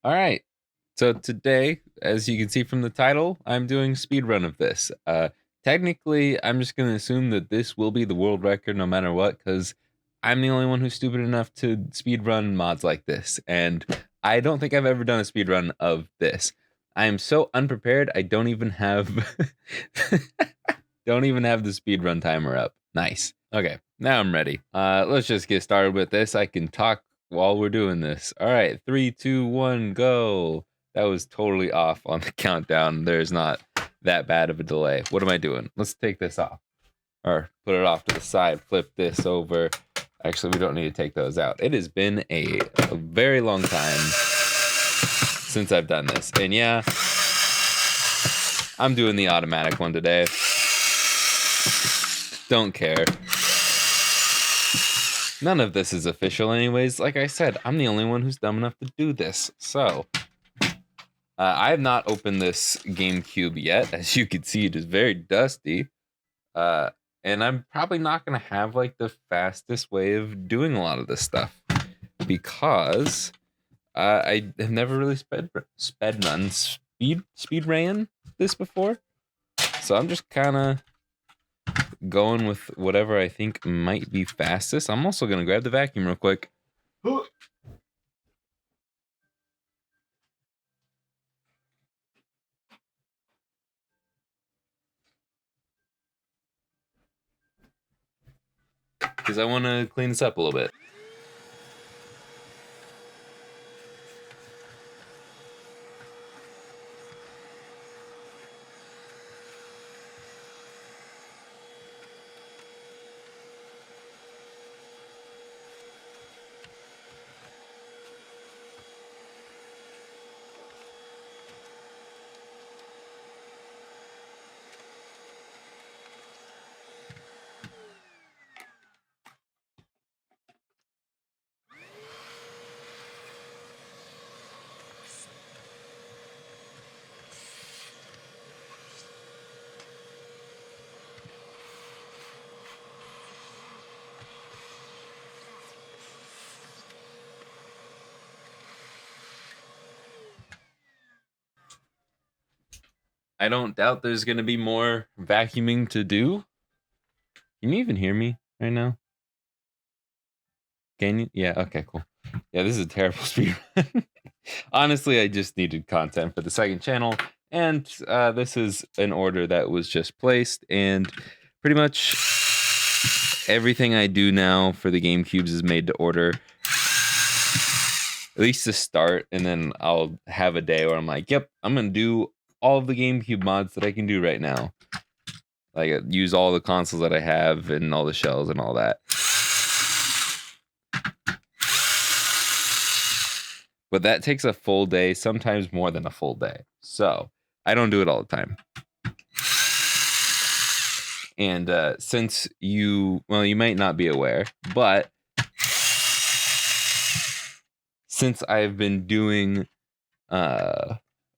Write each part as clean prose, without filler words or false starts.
All right. So today, as you can see from the title, I'm doing speedrun of this. Technically, I'm just going to assume that this will be the world record no matter what, because I'm the only one who's stupid enough to speedrun mods like this. And I don't think I've ever done a speedrun of this. I am so unprepared, I don't even have don't even have the speedrun timer up. Nice. Okay, now I'm ready. Let's just get started with this. I can talk while we're doing this. All right, 3, 2, 1, go. That was totally off on the countdown. There's not that bad of a delay. What am I doing? Let's take this off. Or put it off to the side, flip this over. Actually, we don't need to take those out. It has been a very long time since I've done this. And yeah, I'm doing the automatic one today. Don't care. None of this is official anyways. Like I said, I'm the only one who's dumb enough to do this. So, I have not opened this GameCube yet. As you can see, it is very dusty. And I'm probably not going to have like the fastest way of doing a lot of this stuff. Because I have never really speed ran this before. So I'm just kind of going with whatever I think might be fastest. I'm also going to grab the vacuum real quick. Because I want to clean this up a little bit. I don't doubt there's going to be more vacuuming to do. Can you even hear me right now? Can you? Yeah, okay, cool. Yeah, this is a terrible speed run. Honestly, I just needed content for the second channel, and this is an order that was just placed, and pretty much everything I do now for the GameCubes is made to order. At least to start, and then I'll have a day where I'm like, yep, I'm going to do all of the GameCube mods that I can do right now. Like, use all the consoles that I have and all the shells and all that. But that takes a full day, sometimes more than a full day. So I don't do it all the time. And since you might not be aware, but since I've been doing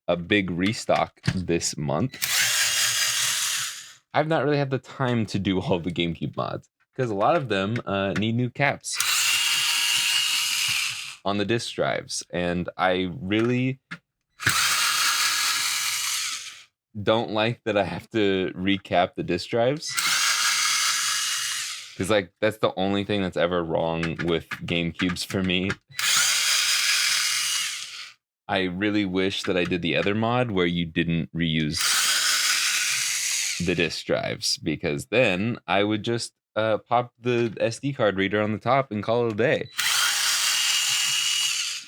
a big restock this month, I've not really had the time to do all the GameCube mods because a lot of them need new caps on the disk drives, and I really don't like that I have to recap the disk drives, because like that's the only thing that's ever wrong with GameCubes for me. I really wish that I did the other mod where you didn't reuse the disk drives, because then I would just pop the SD card reader on the top and call it a day.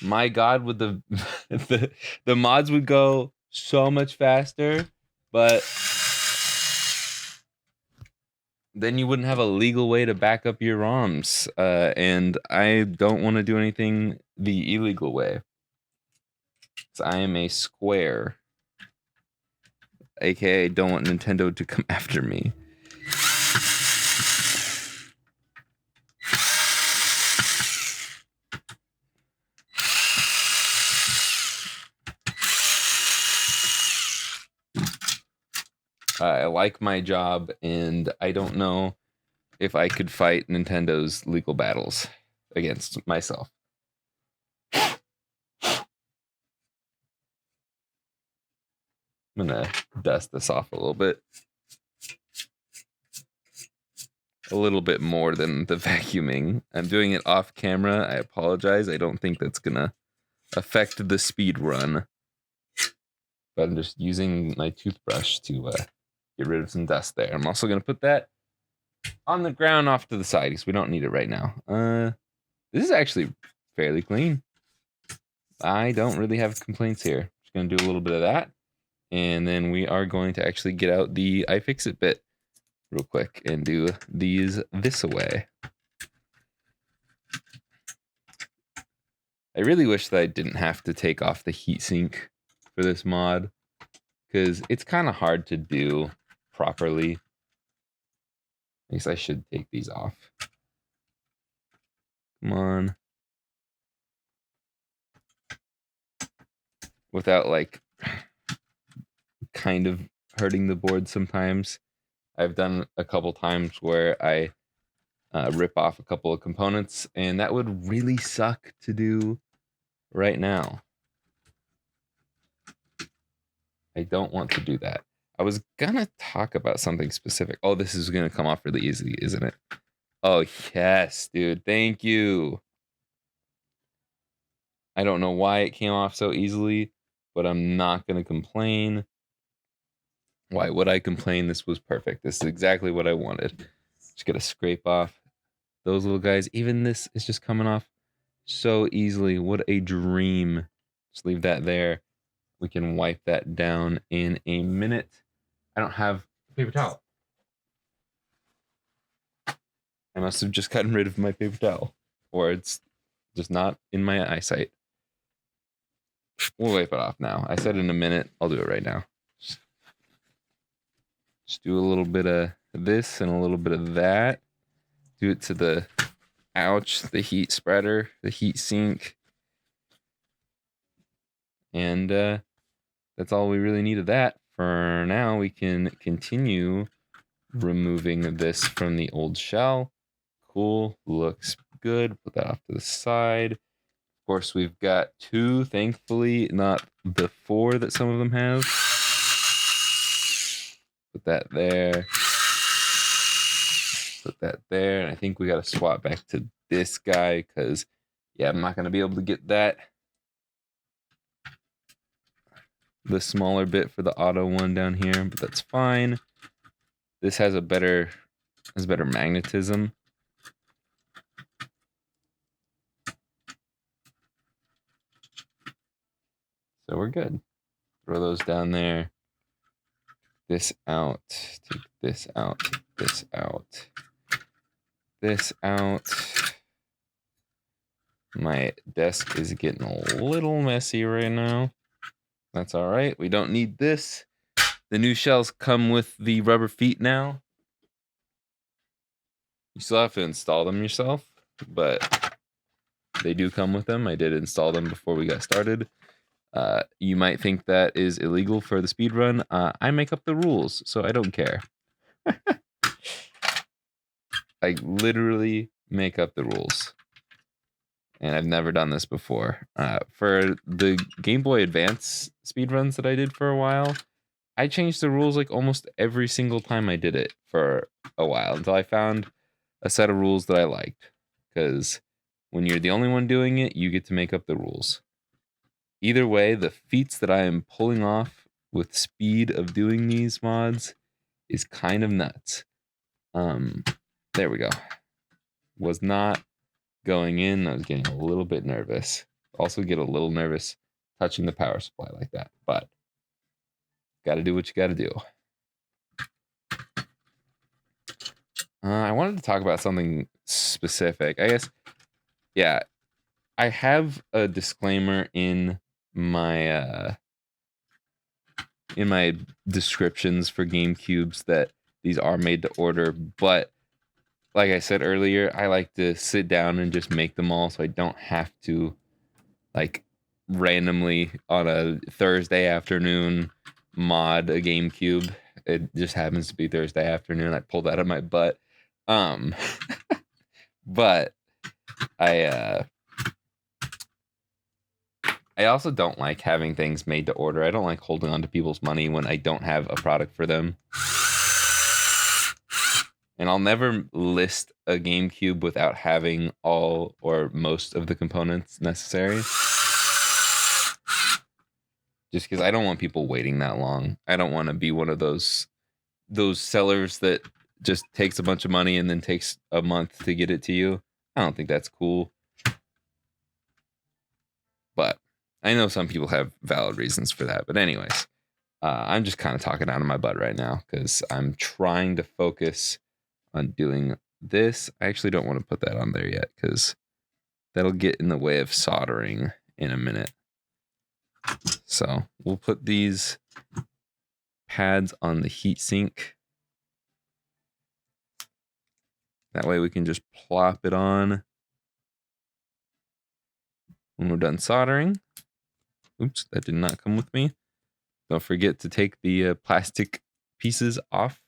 My God, would the mods would go so much faster, but then you wouldn't have a legal way to back up your ROMs, and I don't want to do anything the illegal way. So I am a square, aka don't want Nintendo to come after me. I like my job, and I don't know if I could fight Nintendo's legal battles against myself. I'm gonna dust this off a little bit. A little bit more than the vacuuming. I'm doing it off camera. I apologize. I don't think that's gonna affect the speed run. But I'm just using my toothbrush to get rid of some dust there. I'm also gonna put that on the ground off to the side because we don't need it right now. This is actually fairly clean. I don't really have complaints here. Just gonna do a little bit of that. And then we are going to actually get out the iFixit bit real quick and do these this way. I really wish that I didn't have to take off the heatsink for this mod because it's kind of hard to do properly. I guess I should take these off. Come on. Without like kind of hurting the board sometimes. I've done a couple times where I rip off a couple of components, and that would really suck to do right now. I don't want to do that. I was gonna talk about something specific. Oh, this is gonna come off really easy, isn't it? Oh, yes, dude. Thank you. I don't know why it came off so easily, but I'm not gonna complain. Why would I complain? This was perfect. This is exactly what I wanted. Just gotta scrape off those little guys. Even this is just coming off so easily. What a dream. Just leave that there. We can wipe that down in a minute. I don't have paper towel. I must have just gotten rid of my paper towel. Or it's just not in my eyesight. We'll wipe it off now. I said in a minute. I'll do it right now. Just do a little bit of this and a little bit of that. Do it to the, ouch, the heat spreader, the heat sink. And that's all we really need of that. For now, we can continue removing this from the old shell. Cool, looks good. Put that off to the side. Of course, we've got 2, thankfully, not the 4 that some of them have. Put that there. Put that there. And I think we got to swap back to this guy because, yeah, I'm not going to be able to get that. The smaller bit for the auto one down here, but that's fine. This has a better magnetism. So we're good. Throw those down there. This out. Take this out. Take this out. This out. My desk is getting a little messy right now. That's all right. We don't need this. The new shells come with the rubber feet now. You still have to install them yourself, but they do come with them. I did install them before we got started. You might think that is illegal for the speedrun. I make up the rules, so I don't care. I literally make up the rules. And I've never done this before. For the Game Boy Advance speedruns that I did for a while, I changed the rules like almost every single time I did it for a while until I found a set of rules that I liked. Because when you're the only one doing it, you get to make up the rules. Either way, the feats that I am pulling off with speed of doing these mods is kind of nuts. There we go. Was not going in. I was getting a little bit nervous. Also get a little nervous touching the power supply like that. But got to do what you got to do. I wanted to talk about something specific. I guess, yeah, I have a disclaimer in my descriptions for GameCubes that these are made to order, but like I said earlier, I like to sit down and just make them all so I don't have to like randomly on a Thursday afternoon mod a GameCube. It just happens to be Thursday afternoon. I pulled that out of my butt. But I I also don't like having things made to order. I don't like holding on to people's money when I don't have a product for them. And I'll never list a GameCube without having all or most of the components necessary. Just because I don't want people waiting that long. I don't want to be one of those sellers that just takes a bunch of money and then takes a month to get it to you. I don't think that's cool. But I know some people have valid reasons for that. But anyways, I'm just kind of talking out of my butt right now because I'm trying to focus on doing this. I actually don't want to put that on there yet because that'll get in the way of soldering in a minute. So we'll put these pads on the heatsink. That way we can just plop it on when we're done soldering. Oops, that did not come with me. Don't forget to take the plastic pieces off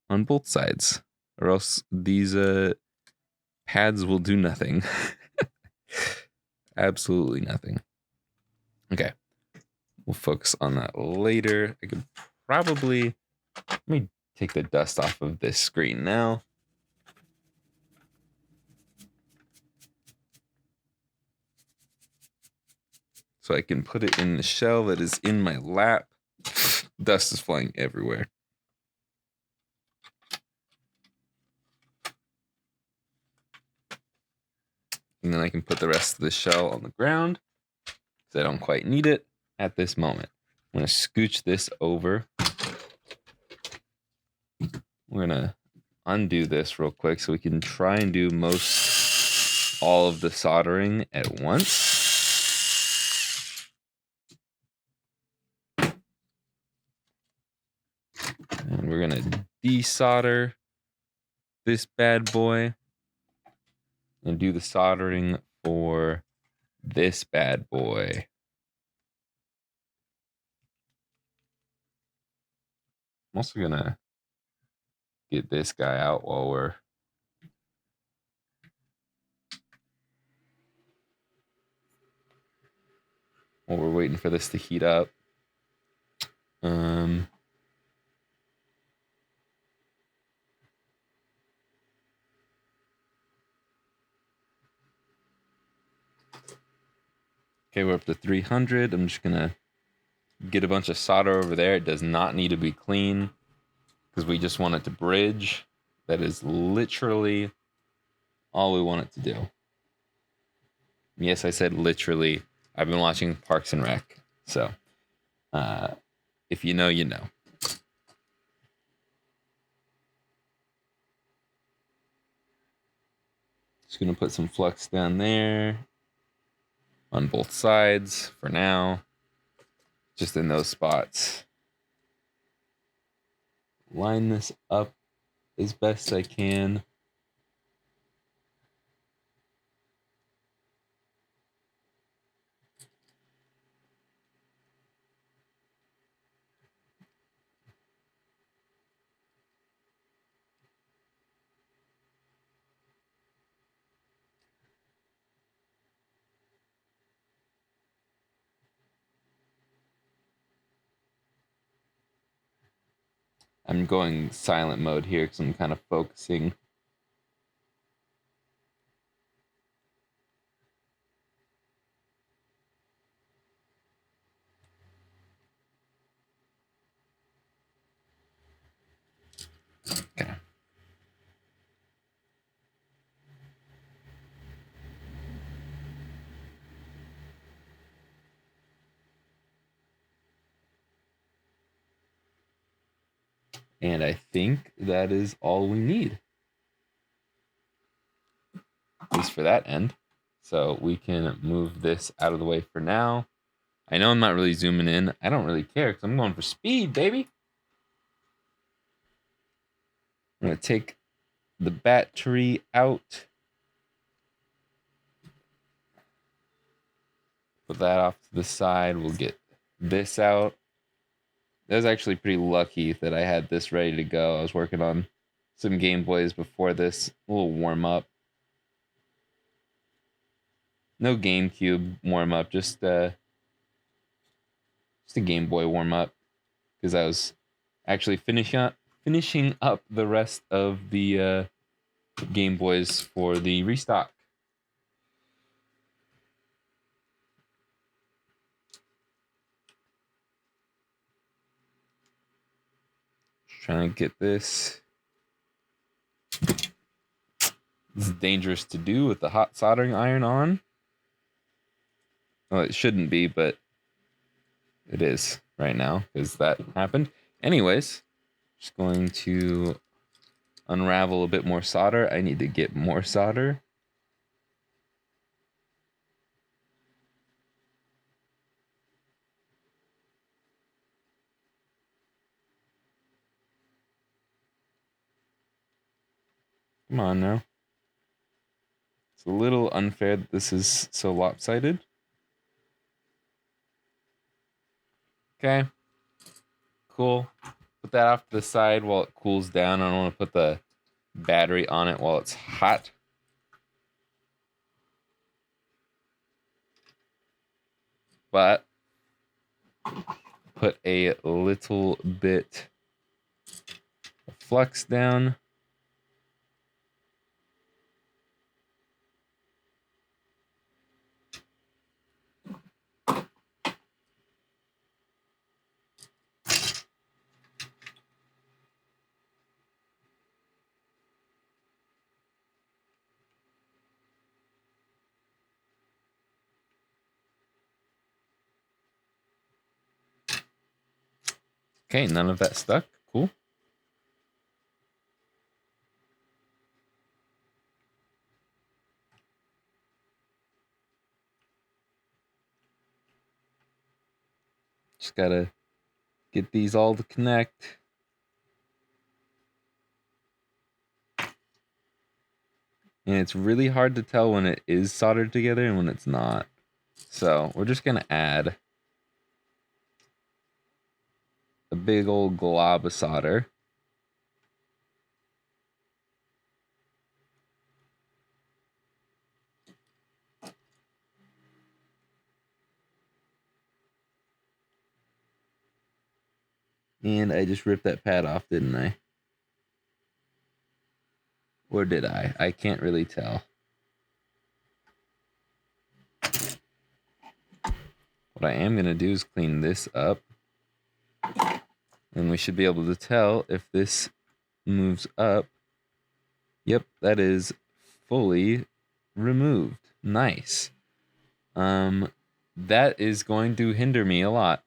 on both sides, or else these pads will do nothing. Absolutely nothing. Okay, we'll focus on that later. I could probably, let me take the dust off of this screen now. So I can put it in the shell that is in my lap. Dust is flying everywhere. And then I can put the rest of the shell on the ground because I don't quite need it at this moment. I'm going to scooch this over. We're going to undo this real quick so we can try and do all of the soldering at once. And we're going to desolder this bad boy and do the soldering for this bad boy. I'm also going to get this guy out while we're waiting for this to heat up. Okay, we're up to 300. I'm just gonna get a bunch of solder over there. It does not need to be clean because we just want it to bridge. That is literally all we want it to do. Yes, I said literally. I've been watching Parks and Rec, so if you know, you know. Just gonna put some flux down there on both sides for now, just in those spots. Line this up as best I can. I'm going silent mode here because I'm kind of focusing. Okay. And I think that is all we need, at least for that end. So we can move this out of the way for now. I know I'm not really zooming in. I don't really care because I'm going for speed, baby. I'm going to take the battery out. Put that off to the side. We'll get this out. I was actually pretty lucky that I had this ready to go. I was working on some Game Boys before this, a little warm up. No GameCube warm up, just a Game Boy warm up, because I was actually finishing up the rest of the Game Boys for the restock. Just trying to get this. This is dangerous to do with the hot soldering iron on. Well, it shouldn't be, but it is right now because that happened. Anyways, just going to unravel a bit more solder. I need to get more solder. Come on now. It's a little unfair that this is so lopsided. Okay. Cool. Put that off to the side while it cools down. I don't want to put the battery on it while it's hot. But put a little bit of flux down. Okay, none of that stuck. Cool. Just gotta get these all to connect. And it's really hard to tell when it is soldered together and when it's not. So we're just gonna add a big old glob of solder. And I just ripped that pad off, didn't I? Or did I? I can't really tell. What I am gonna do is clean this up. And we should be able to tell if this moves up. Yep, that is fully removed. Nice. That is going to hinder me a lot.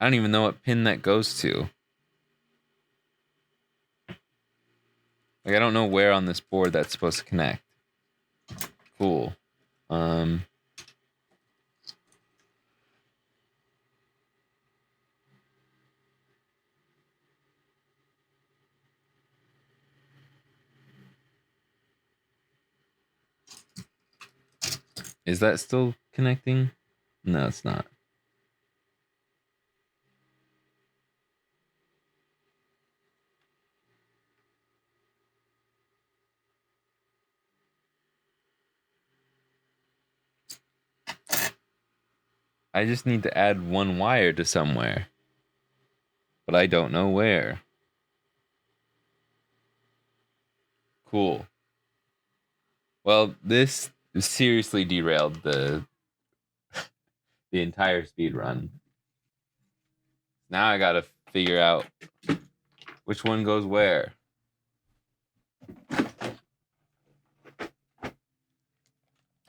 I don't even know what pin that goes to. Like, I don't know where on this board that's supposed to connect. Cool. Is that still connecting? No, it's not. I just need to add one wire to somewhere. But I don't know where. Cool. Well, this seriously derailed the entire speed run. Now I gotta figure out which one goes where.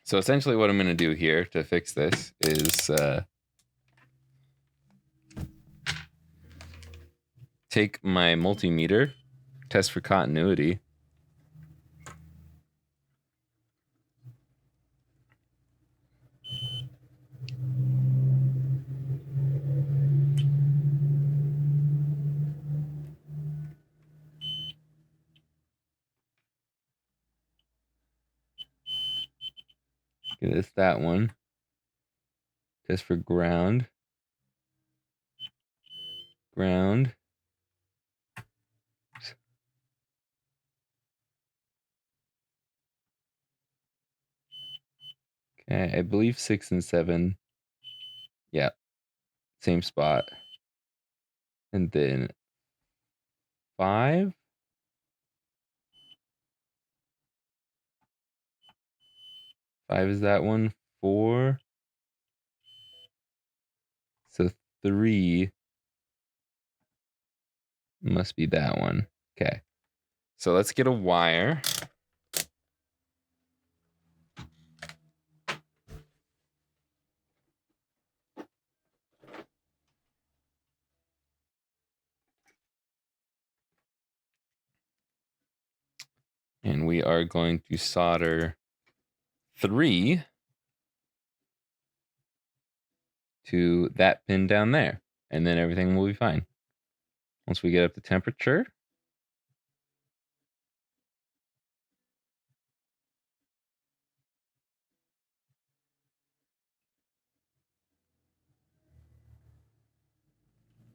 So essentially what I'm gonna do here to fix this is take my multimeter, test for continuity. It's that one. Test for ground. ground. Okay, I believe 6 and 7. Yeah, same spot. And then 5. 5 is that one. 4. So 3 must be that one. Okay. So let's get a wire. And we are going to solder 3 to that pin down there. And then everything will be fine. Once we get up to temperature.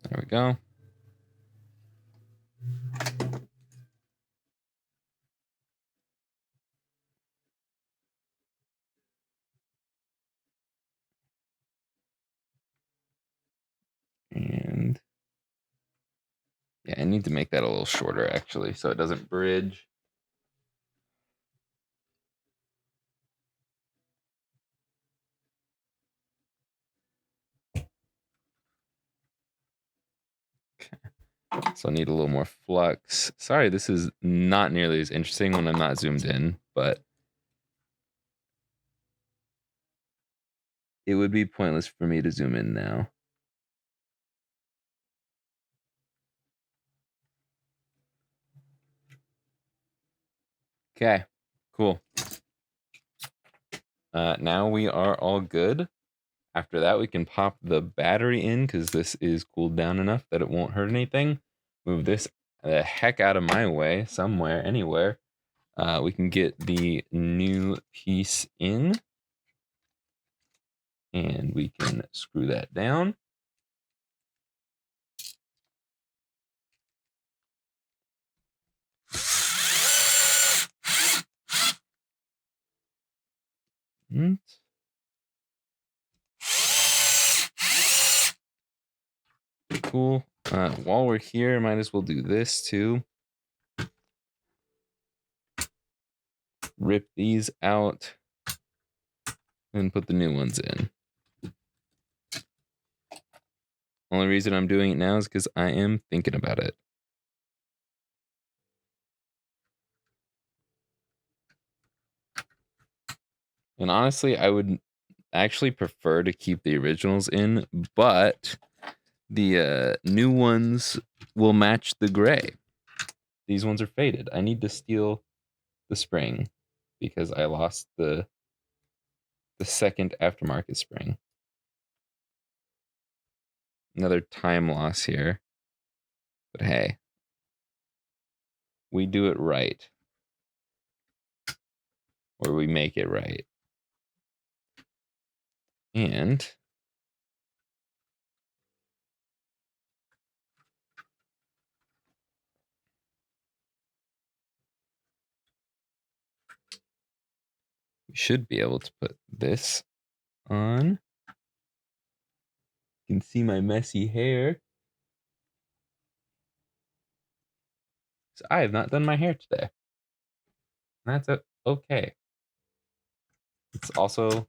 There we go. And yeah, I need to make that a little shorter actually, so it doesn't bridge. Okay. So I need a little more flux. Sorry, this is not nearly as interesting when I'm not zoomed in, but it would be pointless for me to zoom in now. Okay, cool. Now we are all good. After that, we can pop the battery in because this is cooled down enough that it won't hurt anything. Move this the heck out of my way, somewhere, anywhere. We can get the new piece in. And we can screw that down. Cool. While we're here, might as well do this too. Rip these out and put the new ones in. Only reason I'm doing it now is because I am thinking about it. And honestly, I would actually prefer to keep the originals in, but the new ones will match the gray. These ones are faded. I need to steal the spring because I lost the second aftermarket spring. Another time loss here. But hey, we do it right. Or we make it right. And we should be able to put this on. You can see my messy hair. So I have not done my hair today. That's okay. It's also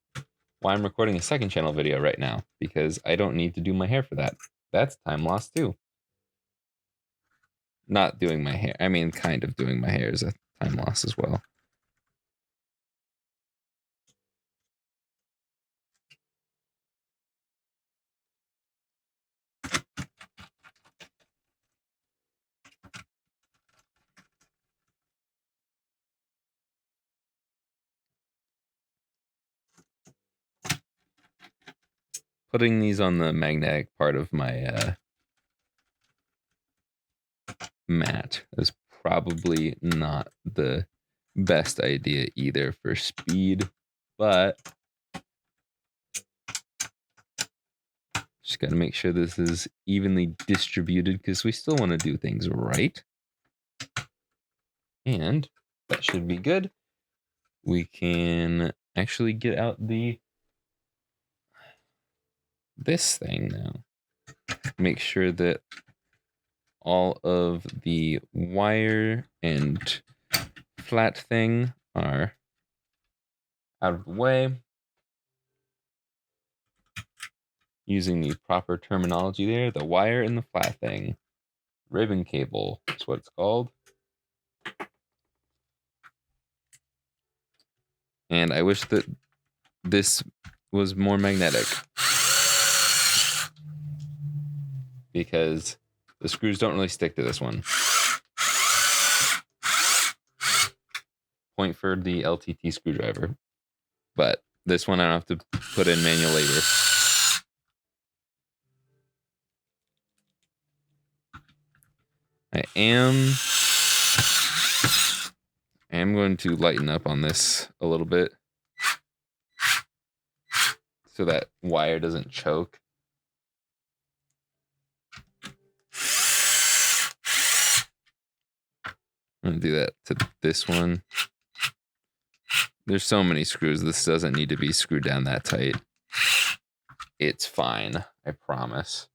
why I'm recording a second channel video right now, because I don't need to do my hair for that. That's time lost too. Not doing my hair. I mean, kind of doing my hair is a time loss as well. Putting these on the magnetic part of my mat is probably not the best idea either for speed, but Just got to make sure this is evenly distributed because we still want to do things right. And that should be good. We can actually get out this thing now. Make sure that all of the wire and flat thing are out of the way. Using the proper terminology there, the wire and the flat thing. Ribbon cable is what it's called. And I wish that this was more magnetic, because the screws don't really stick to this one. Point for the LTT screwdriver. But this one I don't have to put in manual labor. I am going to lighten up on this a little bit so that wire doesn't choke. I'm going to do that to this one. There's so many screws. This doesn't need to be screwed down that tight. It's fine, I promise.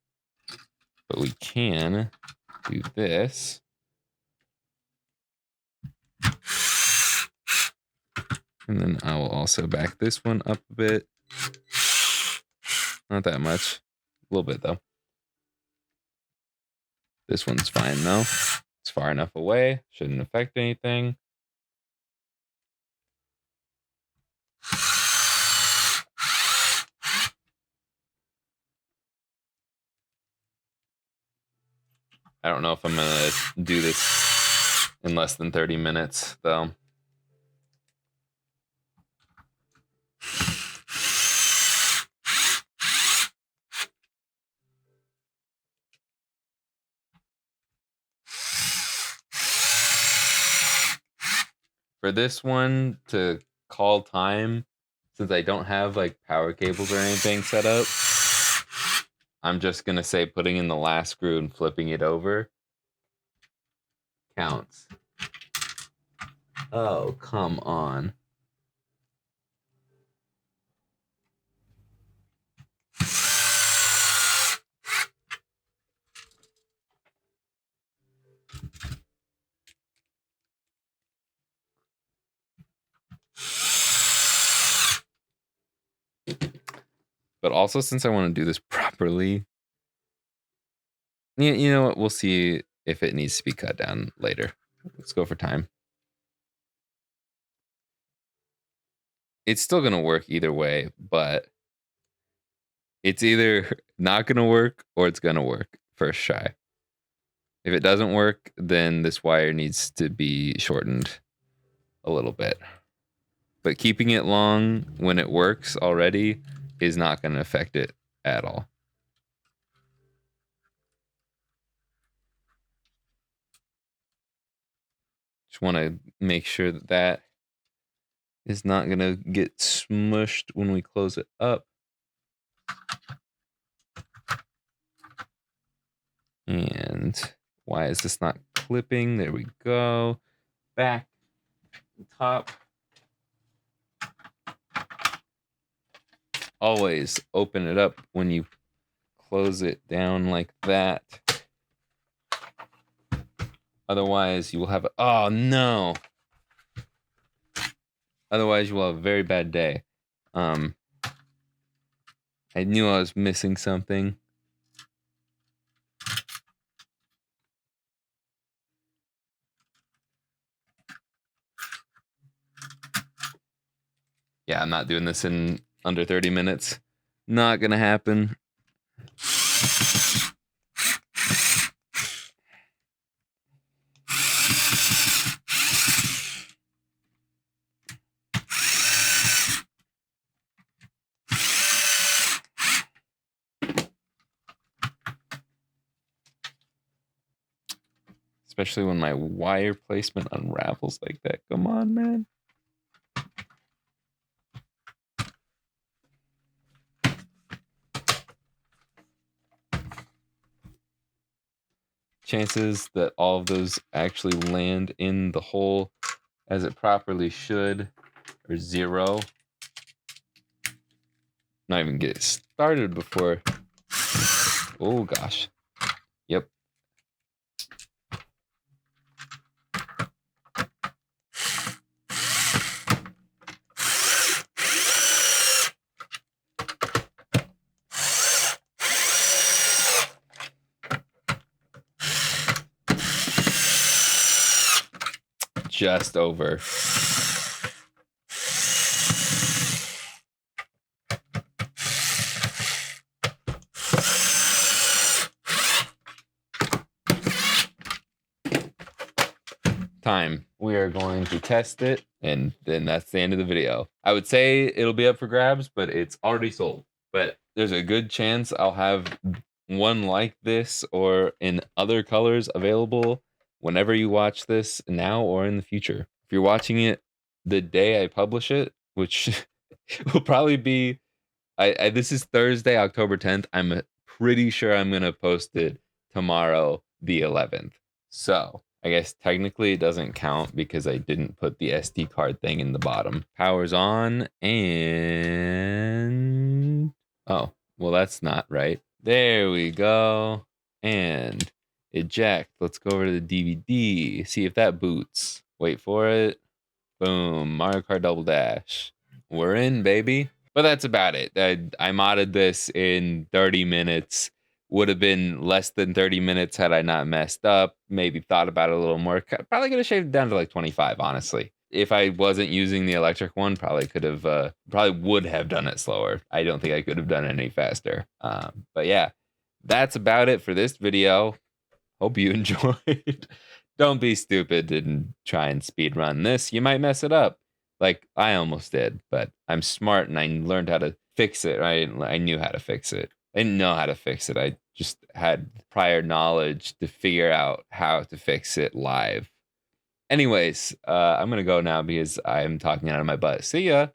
But we can do this. And then I will also back this one up a bit. Not that much. A little bit, though. This one's fine, though. It's far enough away. Shouldn't affect anything. I don't know if I'm going to do this in less than 30 minutes, though. For this one, to call time, since I don't have like power cables or anything set up, I'm just going to say putting in the last screw and flipping it over counts. Oh, come on. But also, since I want to do this properly, you know what? We'll see if it needs to be cut down later. Let's go for time. It's still going to work either way, but it's either not going to work or it's going to work first try. If it doesn't work, then this wire needs to be shortened a little bit. But keeping it long when it works already is not going to affect it at all. Just want to make sure that that is not going to get smushed when we close it up. And why is this not clipping? There we go. Back, top. Always open it up when you close it down like that. Otherwise, you will have oh no. Otherwise, you will have a very bad day. I knew I was missing something. Yeah, I'm not doing this in under 30 minutes. Not gonna happen. Especially when my wire placement unravels like that. Come on, man. chances that all of those actually land in the hole as it properly should are 0. Not even get started before. Oh gosh. Yep. Just over. Time. We are going to test it, and then that's the end of the video. I would say it'll be up for grabs, but it's already sold. But there's a good chance I'll have one like this or in other colors available whenever you watch this, now or in the future. If you're watching it the day I publish it, which will probably be this is Thursday, October 10th. I'm pretty sure I'm gonna post it tomorrow, the 11th. So I guess technically it doesn't count because I didn't put the SD card thing in the bottom. Power's on, and oh, well, that's not right. There we go. And eject. Let's go over to the DVD, see if that boots. Wait for it. Boom. Mario Kart Double Dash. We're in, baby. But that's about it. I modded this in 30 minutes. Would have been less than 30 minutes had I not messed up. Maybe thought about it a little more. Probably could have shaved it down to like 25, honestly. If I wasn't using the electric one, probably would have done it slower. I don't think I could have done it any faster. But yeah, that's about it for this video. Hope you enjoyed. Don't be stupid and try and speedrun this. You might mess it up. Like I almost did, but I'm smart and I learned how to fix it. I knew how to fix it. I didn't know how to fix it. I just had prior knowledge to figure out how to fix it live. Anyways, I'm going to go now because I'm talking out of my butt. See ya.